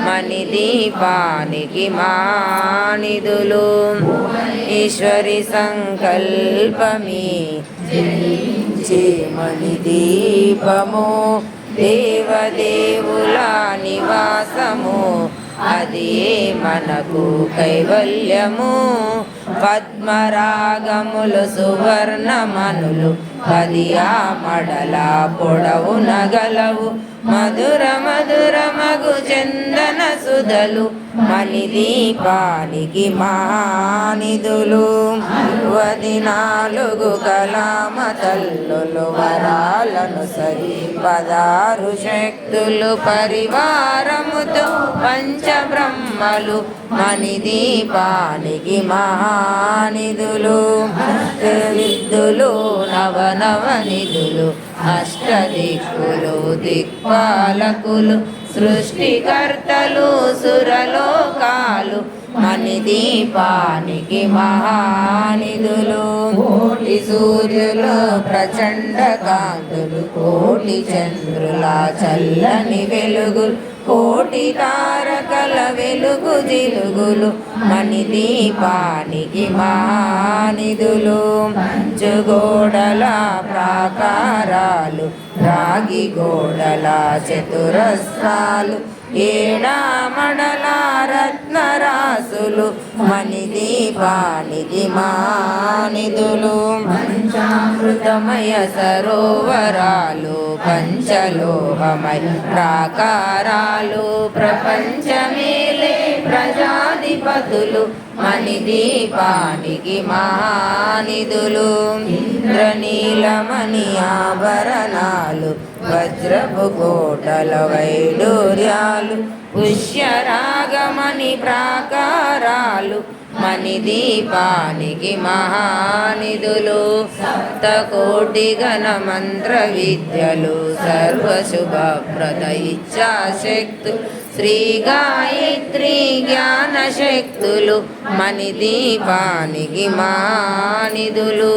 మణిదీపానికి మహానిధులు. ఈశ్వరి సంకల్పమే జయించే మణిదీపము, దేవదేవుల నివాసము, అది మనకు కైవల్యము. పద్మరాగములు సువర్ణమనులు పదియా మడల పొడవున గలవు, మధుర మధురమగు చందన సుధలు మణిదీపానికి మహానిధులు. 14 కలామ తల్లులు వరాలను సరి 16 శక్తులు పరివారముతో పంచబ్రహ్మలు మణిదీపానికి మహానిధులు. విద్దులు నవనవనిధులు అష్టదిక్కులు దిక్పాలకులు, సృష్టికర్తలు సురలోకాలు మణిదీపానికి మహానిధులు. కోటి సూర్యులు ప్రచండ కాంతులు, కోటి చంద్రుల చల్లని వెలుగులు, కోటి తారకల వెలుగు జిలుగులు మణిదీపానికి మహానిధులు. పంచుగోడల ప్రాకారాలు, రాగి గోడల చతురస్రాలు, ఏడామడల రత్నరాసులు మణిదీపానికి మహానిధులు. పంచామృతమయ సరోవరాలు, పంచలోహమయ ప్రాకారాలు, ప్రపంచమేలే ప్రజాధిపతులు మణిదీపానికి మహానిధులు. ఇంద్రనీలమణి ఆభరణాలు, వజ్రపు కోటల వైడూర్యాలు, పుష్యరాగమణి ప్రాకారాలు మణిదీపానికి మహానిధులు. సప్తకోటి గణ మంత్ర విద్యలు, సర్వశుభప్రద ఇచ్ఛాశక్తు, శ్రీ గాయత్రి జ్ఞాన శక్తులు మణిదీపానికి మహానిధులు.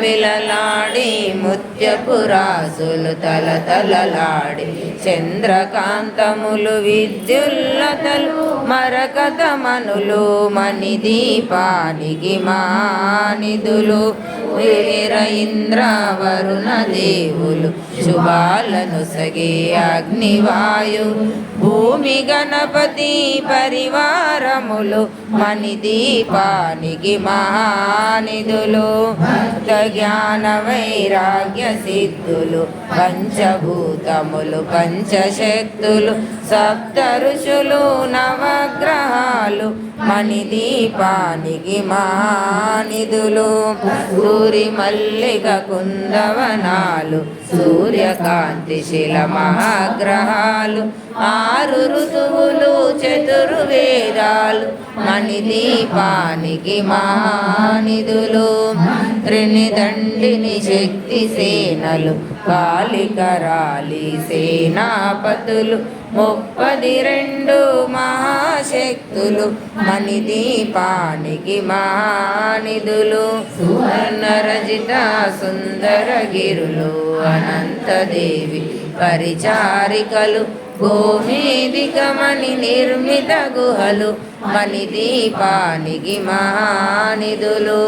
మిలలాడి ముత్యపు రాసులు, తలతలలాడి చంద్రకాంతములు, విద్యుల్లతలు మరకతమనులు మణిదీపానికి మహానిధులు. వీర ఇంద్ర వరుణ దేవులు, శుభాలను సగే అగ్నివాయు, భూమి గణపతి పరివారములు మణిదీపానికి మహానిధులు. భక్త జ్ఞాన వైరాగ్య సిద్ధులు, పంచభూతములు పంచశక్తులు, సప్త ఋషులు నవగ్రహాలు మణిదీపానికి మహానిధులు. సూరి మల్లిక కుందవనాలు, సూర్యకాంతి శిల మహాగ్రహాలు, 6 ఋతువులు చతుర్వేదాలు మణిదీపానికి మహానిధులు. త్రినిదండిని శక్తి సేనలు, కాళికరాలి సేనాపతులు, 32 మహాశక్తులు మణిదీపానికి మహానిధులు. సువర్ణరజిత సుందర గిరులు, అనంతదేవి పరిచారికలు, గోమేదికమణి నిర్మిత గుహలు మణిదీపానికి మహానిధులు.